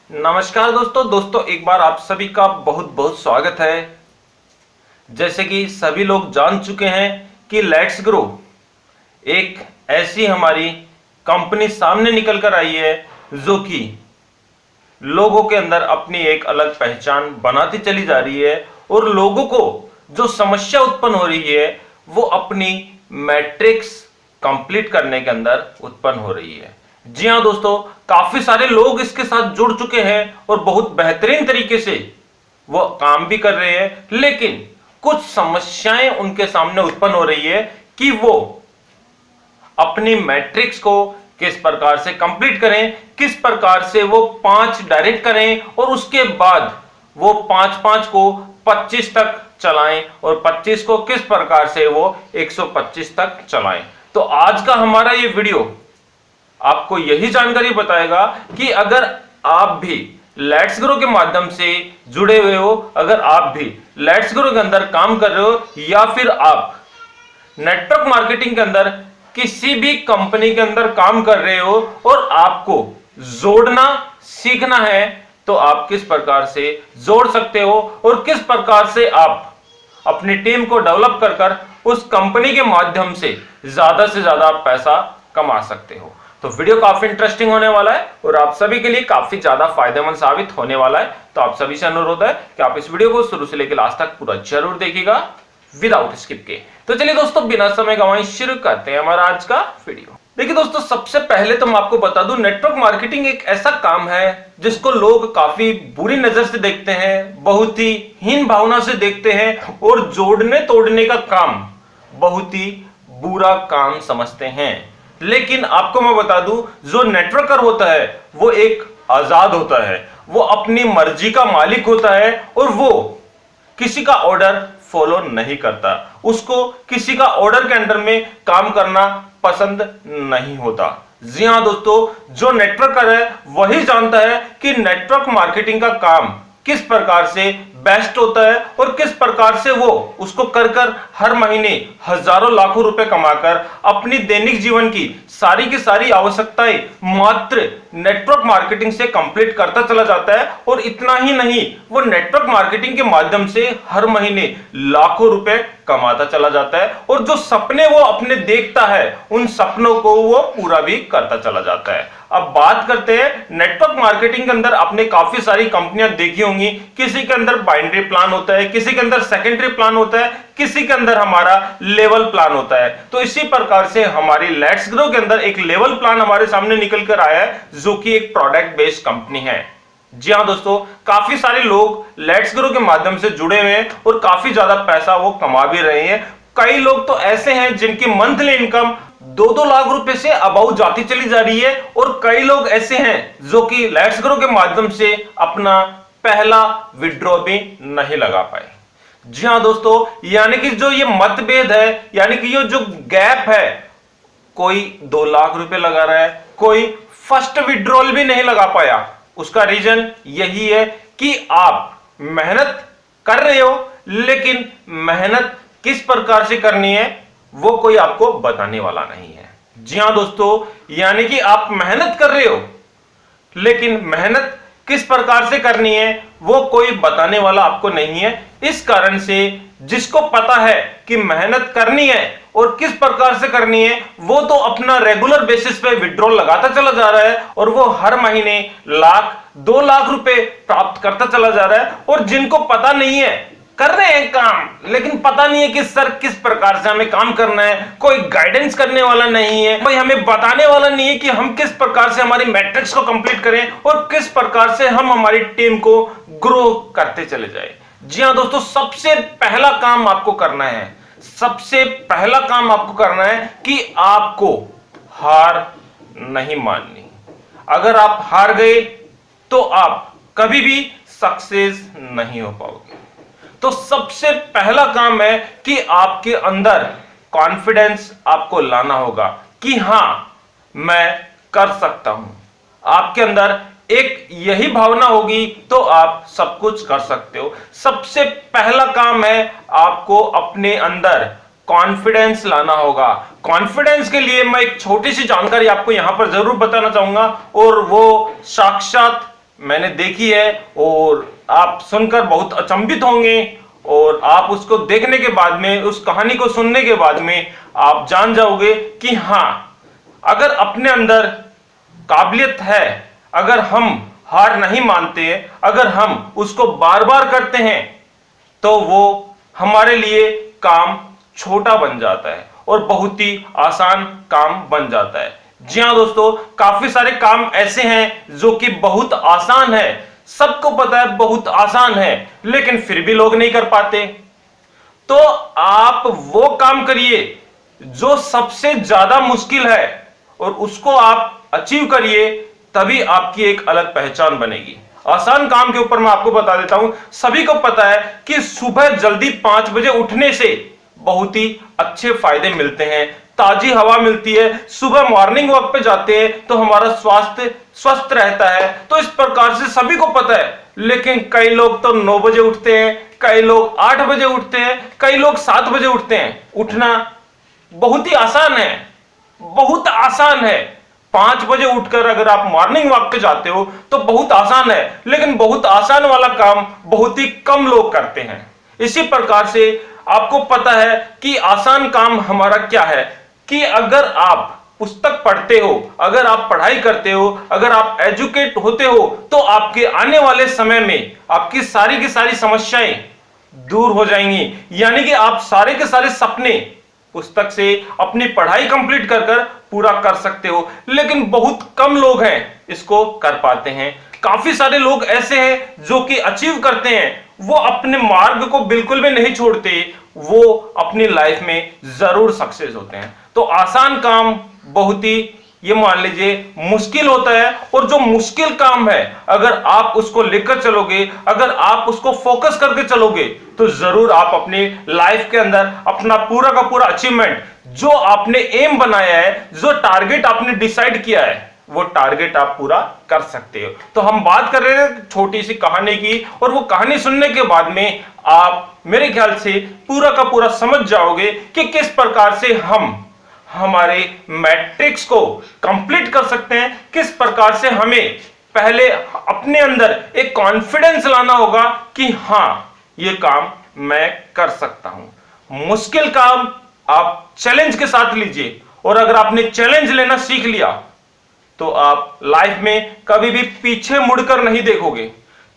नमस्कार दोस्तों एक बार आप सभी का बहुत बहुत स्वागत है। जैसे कि सभी लोग जान चुके हैं कि लेट्स ग्रो एक ऐसी हमारी कंपनी सामने निकल कर आई है जो कि लोगों के अंदर अपनी एक अलग पहचान बनाती चली जा रही है और लोगों को जो समस्या उत्पन्न हो रही है वो अपनी मैट्रिक्स कंप्लीट करने के अंदर उत्पन्न हो रही है। जी हां दोस्तों, काफी सारे लोग इसके साथ जुड़ चुके हैं और बहुत बेहतरीन तरीके से वो काम भी कर रहे हैं, लेकिन कुछ समस्याएं उनके सामने उत्पन्न हो रही है कि वो अपनी मैट्रिक्स को किस प्रकार से कंप्लीट करें, किस प्रकार से वो 5 डायरेक्ट करें और उसके बाद वो 5 को 25 तक चलाएं और 25 को किस प्रकार से वो 125 तक चलाएं। तो आज का हमारा ये वीडियो आपको यही जानकारी बताएगा कि अगर आप भी लेट्स ग्रो के माध्यम से जुड़े हुए हो, अगर आप भी लेट्स ग्रो के अंदर काम कर रहे हो या फिर आप नेटवर्क मार्केटिंग के अंदर किसी भी कंपनी के अंदर काम कर रहे हो और आपको जोड़ना सीखना है, तो आप किस प्रकार से जोड़ सकते हो और किस प्रकार से आप अपनी टीम को डेवलप कर उस कंपनी के माध्यम से ज्यादा पैसा कमा सकते हो। तो वीडियो काफी इंटरेस्टिंग होने वाला है और आप सभी के लिए काफी ज्यादा फायदेमंद साबित होने वाला है। तो आप सभी से अनुरोध है कि आप इस वीडियो को शुरू से लेकर लास्ट तक पूरा जरूर देखिएगा विदाउट स्किप के। तो चलिए दोस्तों, बिना समय गंवाए शुरू करते हैं हमारा आज का वीडियो। देखिए दोस्तों, सबसे पहले तो मैं आपको बता दूं, नेटवर्क मार्केटिंग एक ऐसा काम है जिसको लोग काफी बुरी नजर से देखते हैं, बहुत ही हीन भावना से देखते हैं और जोड़ने तोड़ने का काम बहुत ही बुरा काम समझते हैं। लेकिन आपको मैं बता दूं, जो नेटवर्कर होता है वो एक आजाद होता है, वो अपनी मर्जी का मालिक होता है और वो किसी का ऑर्डर फॉलो नहीं करता, उसको किसी का ऑर्डर के अंडर में काम करना पसंद नहीं होता। जी हां दोस्तों, जो नेटवर्कर है वही जानता है कि नेटवर्क मार्केटिंग का काम किस प्रकार से बेस्ट होता है और किस प्रकार से वो उसको कर हर महीने हजारों लाखों रुपए कमाकर अपनी दैनिक जीवन की सारी आवश्यकताएं मात्र नेटवर्क मार्केटिंग से कंप्लीट करता चला जाता है। और इतना ही नहीं, वो नेटवर्क मार्केटिंग के माध्यम से हर महीने लाखों रुपए कमाता चला जाता है और जो सपने वो अपने देखता है उन सपनों को वो पूरा भी करता चला जाता है। अब बात करते हैं नेटवर्क मार्केटिंग के अंदर, आपने काफी सारी कंपनियां देखी होंगी, किसी के अंदर बाइनरी प्लान होता है, किसी के अंदर सेकेंडरी प्लान होता है, किसी के अंदर हमारा लेवल प्लान होता है। तो इसी प्रकार से हमारी लेट्स ग्रो के अंदर एक लेवल प्लान हमारे सामने निकल कर आया है जो कि एक प्रोडक्ट बेस्ड कंपनी है। जी हां दोस्तों, काफी सारे लोग लेट्स ग्रो के माध्यम से जुड़े हुए हैं और काफी ज्यादा पैसा वो कमा भी रहे हैं। कई लोग तो ऐसे हैं जिनकी मंथली इनकम 2-2 लाख रुपए से अबाउ जाती चली जा रही है और कई लोग ऐसे हैं जो कि लेट्स ग्रो के माध्यम से अपना पहला विड्रॉ भी नहीं लगा पाए। जी हां दोस्तों, यानी कि जो ये मतभेद है, यानी कि ये जो गैप है, कोई 2 लाख रुपए लगा रहा है, कोई फर्स्ट विड्रॉल भी नहीं लगा पाया। उसका रीजन यही है कि आप मेहनत कर रहे हो, लेकिन मेहनत किस प्रकार से करनी है वो कोई आपको बताने वाला नहीं है। जी हां दोस्तों, यानी कि आप मेहनत कर रहे हो, लेकिन मेहनत किस प्रकार से करनी है वो कोई बताने वाला आपको नहीं है। इस कारण से जिसको पता है कि मेहनत करनी है और किस प्रकार से करनी है, वो तो अपना रेगुलर बेसिस पे विड्रॉल लगाता चला जा रहा है और वो हर महीने 1-2 लाख रुपए प्राप्त करता चला जा रहा है। और जिनको पता नहीं है, कर रहे हैं काम लेकिन पता नहीं है कि सर किस प्रकार से हमें काम करना है, कोई गाइडेंस करने वाला नहीं है, भाई हमें बताने वाला नहीं है कि हम किस प्रकार से हमारी मैट्रिक्स को कंप्लीट करें और किस प्रकार से हम हमारी टीम को ग्रो करते चले जाए। जी हां दोस्तों, सबसे पहला काम आपको करना है, सबसे पहला काम आपको करना है कि आपको हार नहीं माननी। अगर आप हार गए तो आप कभी भी सक्सेस नहीं हो पाओगे। तो सबसे पहला काम है कि आपके अंदर कॉन्फिडेंस आपको लाना होगा कि हां मैं कर सकता हूं। आपके अंदर एक यही भावना होगी तो आप सब कुछ कर सकते हो। सबसे पहला काम है आपको अपने अंदर कॉन्फिडेंस लाना होगा। कॉन्फिडेंस के लिए मैं एक छोटी सी जानकारी आपको यहां पर जरूर बताना चाहूंगा और वो साक्षात मैंने देखी है और आप सुनकर बहुत अचंभित होंगे और आप उसको देखने के बाद में, उस कहानी को सुनने के बाद में आप जान जाओगे कि हाँ, अगर अपने अंदर काबिलियत है, अगर हम हार नहीं मानते हैं, अगर हम उसको बार बार करते हैं तो वो हमारे लिए काम छोटा बन जाता है और बहुत ही आसान काम बन जाता है। जी हाँ दोस्तों, काफी सारे काम ऐसे हैं जो कि बहुत आसान है, सबको पता है बहुत आसान है, लेकिन फिर भी लोग नहीं कर पाते। तो आप वो काम करिए जो सबसे ज्यादा मुश्किल है और उसको आप अचीव करिए, तभी आपकी एक अलग पहचान बनेगी। आसान काम के ऊपर मैं आपको बता देता हूं, सभी को पता है कि सुबह जल्दी 5 बजे उठने से बहुत ही अच्छे फायदे मिलते हैं, ताजी हवा मिलती है, सुबह मॉर्निंग वॉक पे जाते हैं तो हमारा स्वास्थ्य स्वस्थ रहता है। तो इस प्रकार से सभी को पता है, लेकिन कई लोग तो 9 बजे उठते हैं, कई लोग 8 बजे उठते हैं, कई लोग 7 बजे उठते हैं। उठना बहुत ही आसान है, बहुत आसान है। 5 बजे उठकर अगर आप मॉर्निंग वॉक पे जाते हो तो बहुत आसान है, लेकिन बहुत आसान वाला काम बहुत ही कम लोग करते हैं। इसी प्रकार से आपको पता है कि आसान काम हमारा क्या है, कि अगर आप पुस्तक पढ़ते हो, अगर आप पढ़ाई करते हो, अगर आप एजुकेट होते हो, तो आपके आने वाले समय में आपकी सारी की सारी समस्याएं दूर हो जाएंगी। यानी कि आप सारे के सारे सपने पुस्तक से अपनी पढ़ाई कंप्लीट कर कर पूरा कर सकते हो, लेकिन बहुत कम लोग हैं इसको कर पाते हैं। काफी सारे लोग ऐसे हैं जो कि अचीव करते हैं, वो अपने मार्ग को बिल्कुल भी नहीं छोड़ते, वो अपनी लाइफ में जरूर सक्सेस होते हैं। तो आसान काम बहुत ही, ये मान लीजिए, मुश्किल होता है, और जो मुश्किल काम है अगर आप उसको लेकर चलोगे, अगर आप उसको फोकस करके चलोगे, तो जरूर आप अपनी लाइफ के अंदर अपना पूरा का पूरा अचीवमेंट, जो आपने एम बनाया है, जो टारगेट आपने डिसाइड किया है, वो टारगेट आप पूरा कर सकते हो। तो हम बात कर रहे थे छोटी सी कहानी की, और वो कहानी सुनने के बाद में आप मेरे ख्याल से पूरा का पूरा समझ जाओगे कि किस प्रकार से हम हमारे मैट्रिक्स को कंप्लीट कर सकते हैं, किस प्रकार से हमें पहले अपने अंदर एक कॉन्फिडेंस लाना होगा कि हां, ये काम मैं कर सकता हूं। मुश्किल काम आप चैलेंज के साथ लीजिए, और अगर आपने चैलेंज लेना सीख लिया तो आप लाइफ में कभी भी पीछे मुड़कर नहीं देखोगे।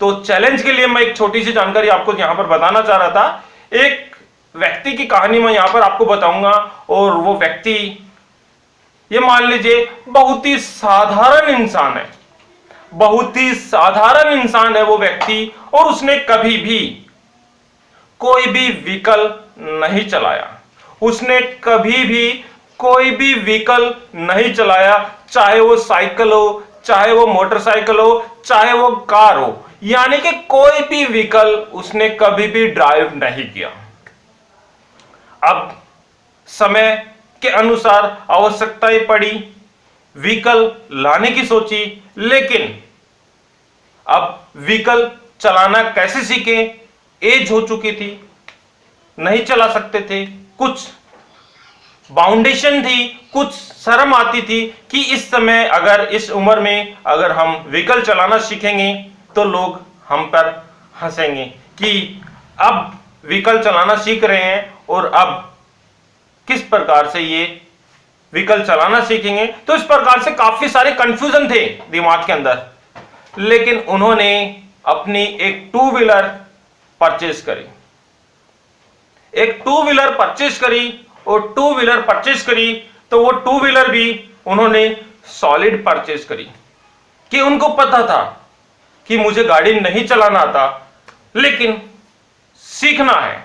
तो चैलेंज के लिए मैं एक छोटी सी जानकारी आपको यहां पर बताना चाह रहा था। एक व्यक्ति की कहानी मैं यहां पर आपको बताऊंगा, और वो व्यक्ति, ये मान लीजिए, बहुत ही साधारण इंसान है, बहुत ही साधारण इंसान है वो व्यक्ति, और उसने कभी भी कोई भी व्हीकल नहीं चलाया, उसने कभी भी कोई भी व्हीकल नहीं चलाया, चाहे वो साइकिल हो, चाहे वो मोटरसाइकिल हो, चाहे वो कार हो, यानी कि कोई भी व्हीकल उसने कभी भी ड्राइव नहीं किया। अब समय के अनुसार आवश्यकताएं पड़ी, व्हीकल लाने की सोची, लेकिन अब व्हीकल चलाना कैसे सीखे, एज हो चुकी थी, नहीं चला सकते थे, कुछ बाउंडेशन थी, कुछ शर्म आती थी कि इस समय, अगर इस उम्र में अगर हम व्हीकल चलाना सीखेंगे तो लोग हम पर हंसेंगे कि अब व्हीकल चलाना सीख रहे हैं और अब किस प्रकार से ये व्हीकल चलाना सीखेंगे। तो इस प्रकार से काफी सारे कंफ्यूजन थे दिमाग के अंदर, लेकिन उन्होंने अपनी एक 2 व्हीलर परचेज करी, एक 2 व्हीलर परचेज करी, और 2 व्हीलर परचेज करी तो वो 2 व्हीलर भी उन्होंने सॉलिड परचेज करी, कि उनको पता था कि मुझे गाड़ी नहीं चलाना आता, लेकिन सीखना है,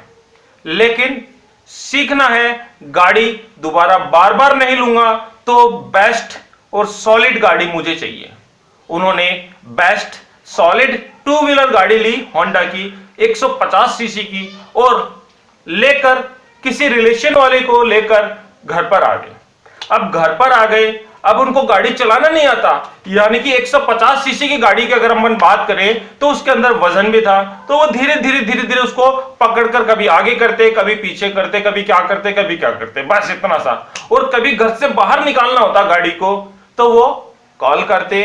लेकिन सीखना है, गाड़ी दोबारा बार बार नहीं लूंगा, तो बेस्ट और सॉलिड गाड़ी मुझे चाहिए। उन्होंने बेस्ट सॉलिड 2 व्हीलर गाड़ी ली, होंडा की 150 सीसी की, और लेकर किसी रिलेशन वाले को लेकर घर पर आ गए। अब घर पर आ गए, अब उनको गाड़ी चलाना नहीं आता, यानी कि 150 सीसी की गाड़ी की अगर हम बात करें तो उसके अंदर वजन भी था, तो वो धीरे धीरे उसको पकड़कर कभी आगे करते, कभी पीछे करते, कभी क्या करते, कभी क्या करते, बस इतना सा। और कभी घर से बाहर निकालना होता गाड़ी को तो वो कॉल करते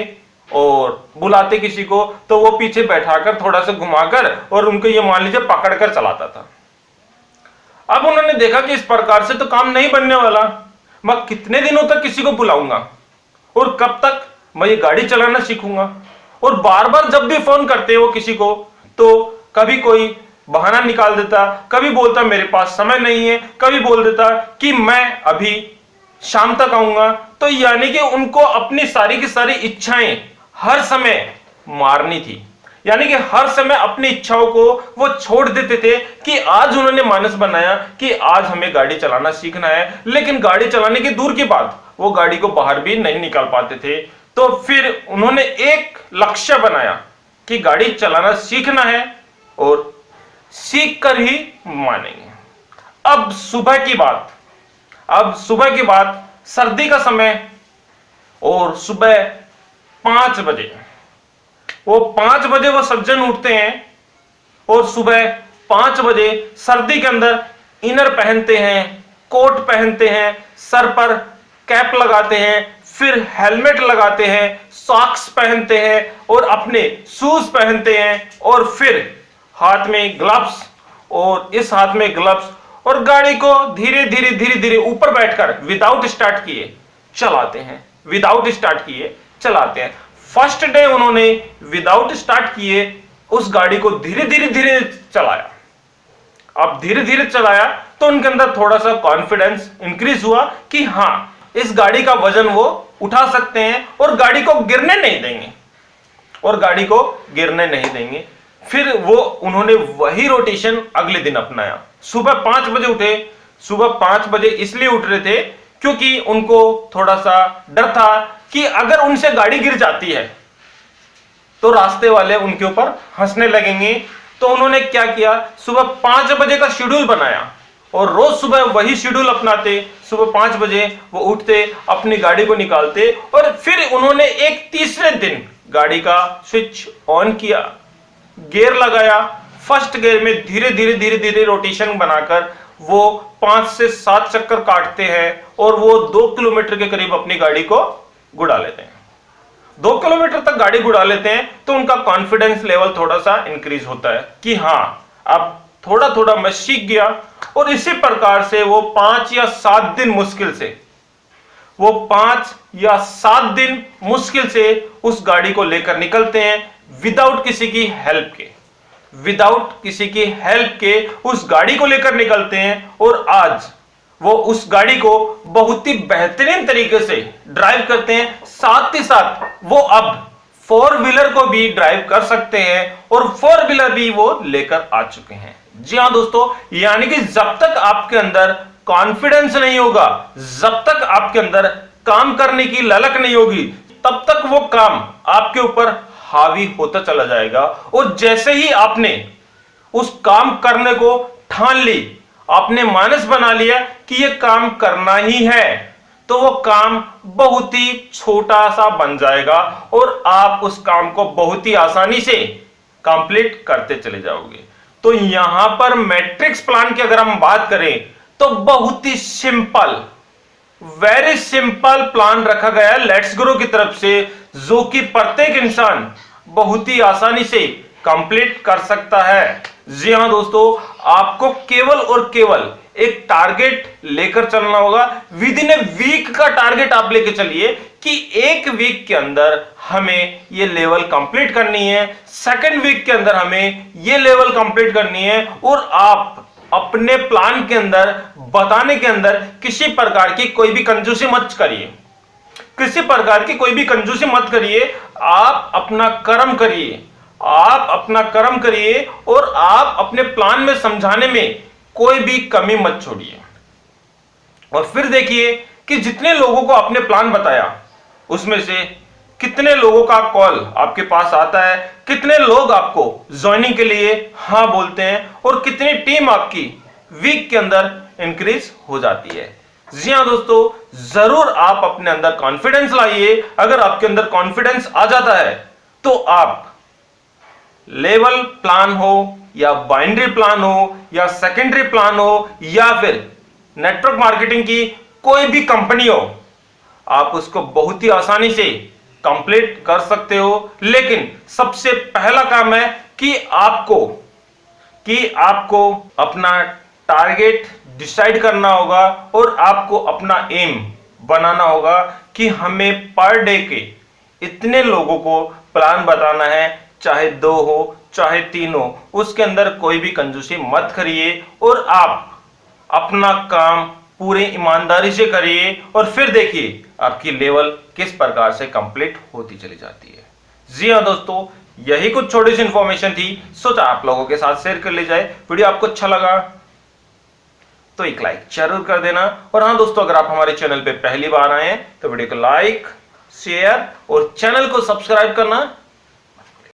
और बुलाते किसी को तो वो पीछे बैठाकर थोड़ा सा घुमाकर और उनको ये मान लीजिए पकड़कर चलाता था। अब उन्होंने देखा कि इस प्रकार से तो काम नहीं बनने वाला, मैं कितने दिनों तक किसी को बुलाऊंगा और कब तक मैं ये गाड़ी चलाना सीखूंगा। और बार बार जब भी फोन करते वो किसी को तो कभी कोई बहाना निकाल देता, कभी बोलता मेरे पास समय नहीं है, कभी बोल देता कि मैं अभी शाम तक आऊंगा। तो यानी कि उनको अपनी सारी की सारी इच्छाएं हर समय मारनी थी, यानी कि हर समय अपनी इच्छाओं को वो छोड़ देते थे कि आज उन्होंने मानस बनाया कि आज हमें गाड़ी चलाना सीखना है, लेकिन गाड़ी चलाने की दूर की बात वो गाड़ी को बाहर भी नहीं निकाल पाते थे। तो फिर उन्होंने एक लक्ष्य बनाया कि गाड़ी चलाना सीखना है और सीख कर ही मानेंगे। अब सुबह की बात, सर्दी का समय और सुबह 5 बजे, वो 5 बजे वो सज्जन उठते हैं और सुबह 5 बजे सर्दी के अंदर इनर पहनते हैं, कोट पहनते हैं, सर पर कैप लगाते हैं, फिर हेलमेट लगाते हैं, सॉक्स पहनते हैं और अपने शूज पहनते हैं और फिर हाथ में ग्लव्स और इस हाथ में ग्लव्स और गाड़ी को धीरे धीरे ऊपर बैठकर विदाउट स्टार्ट किए चलाते हैं। फर्स्ट डे उन्होंने विदाउट स्टार्ट किए उस गाड़ी को धीरे धीरे चलाया। अब धीरे धीरे चलाया तो उनके अंदर थोड़ा सा कॉन्फिडेंस इंक्रीज हुआ कि हां इस गाड़ी का वजन वो उठा सकते हैं और गाड़ी को गिरने नहीं देंगे। फिर वो उन्होंने वही रोटेशन अगले दिन अपनाया। सुबह 5 बजे उठे। सुबह 5 बजे इसलिए उठ रहे थे क्योंकि उनको थोड़ा सा डर था कि अगर उनसे गाड़ी गिर जाती है तो रास्ते वाले उनके ऊपर हंसने लगेंगे। तो उन्होंने क्या किया, सुबह 5 बजे का शेड्यूल बनाया और रोज सुबह वही शेड्यूल अपनाते। सुबह 5 बजे वो उठते, अपनी गाड़ी को निकालते और फिर उन्होंने एक तीसरे दिन गाड़ी का स्विच ऑन किया, गियर लगाया। फर्स्ट गियर में धीरे धीरे रोटेशन बनाकर वो 5 से 7 चक्कर काटते हैं और वो 2 किलोमीटर के करीब अपनी गाड़ी को गुड़ा लेते हैं। 2 किलोमीटर तक गाड़ी गुड़ा लेते हैं तो उनका कॉन्फिडेंस लेवल थोड़ा सा इंक्रीज होता है कि हां अब थोड़ा मैं सीख गया। और इसी प्रकार से वो 5 या 7 दिन मुश्किल से उस गाड़ी को लेकर निकलते हैं विदाउट किसी की हेल्प के उस गाड़ी को लेकर निकलते हैं। और आज वो उस गाड़ी को बहुत ही बेहतरीन तरीके से ड्राइव करते हैं। साथ ही साथ वो अब 4 व्हीलर को भी ड्राइव कर सकते हैं और 4 व्हीलर भी वो लेकर आ चुके हैं। जी हां दोस्तों, यानी कि जब तक आपके अंदर कॉन्फिडेंस नहीं होगा, जब तक आपके अंदर काम करने की ललक नहीं होगी, तब तक वो काम आपके ऊपर हावी होता चला जाएगा। और जैसे ही आपने उस काम करने को ठान ली, आपने मानस बना लिया कि यह काम करना ही है, तो वो काम बहुत ही छोटा सा बन जाएगा और आप उस काम को बहुत ही आसानी से कंप्लीट करते चले जाओगे। तो यहां पर मैट्रिक्स प्लान की अगर हम बात करें तो बहुत ही वेरी सिंपल प्लान रखा गया है लेट्स ग्रो की तरफ से, जो कि प्रत्येक इंसान बहुत ही आसानी से कंप्लीट कर सकता है। जी हां दोस्तों, आपको केवल और केवल एक टारगेट लेकर चलना होगा। विद इन ए वीक का टारगेट आप लेकर चलिए कि 1 वीक के अंदर हमें ये लेवल कंप्लीट करनी है, 2nd वीक के अंदर हमें ये लेवल कंप्लीट करनी है। और आप अपने प्लान के अंदर बताने के अंदर किसी प्रकार की कोई भी कंजूसी मत करिए, आप अपना कर्म करिए और आप अपने प्लान में समझाने में कोई भी कमी मत छोड़िए। और फिर देखिए कि जितने लोगों को आपने प्लान बताया उसमें से कितने लोगों का कॉल आपके पास आता है, कितने लोग आपको ज्वाइनिंग के लिए हां बोलते हैं और कितनी टीम आपकी वीक के अंदर इंक्रीज हो जाती है। जी हां दोस्तों, जरूर आप अपने अंदर कॉन्फिडेंस लाइए। अगर आपके अंदर कॉन्फिडेंस आ जाता है तो आप लेवल प्लान हो या बाइनरी प्लान हो या सेकेंडरी प्लान हो या फिर नेटवर्क मार्केटिंग की कोई भी कंपनी हो, आप उसको बहुत ही आसानी से कंप्लीट कर सकते हो। लेकिन सबसे पहला काम है कि आपको अपना टारगेट डिसाइड करना होगा और आपको अपना एम बनाना होगा कि हमें पर डे के इतने लोगों को प्लान बताना है, चाहे 2 हो चाहे 3 हो, उसके अंदर कोई भी कंजूसी मत करिए और आप अपना काम पूरी ईमानदारी से करिए और फिर देखिए आपकी लेवल किस प्रकार से कंप्लीट होती चली जाती है। जी हाँ दोस्तों, यही कुछ छोटी सी इंफॉर्मेशन थी, सोचा आप लोगों के साथ शेयर कर ली जाए। वीडियो आपको अच्छा लगा तो एक लाइक जरूर कर देना। और हाँ दोस्तों, अगर आप हमारे चैनल पे पहली बार आए हैं तो वीडियो को लाइक, शेयर और चैनल को सब्सक्राइब करना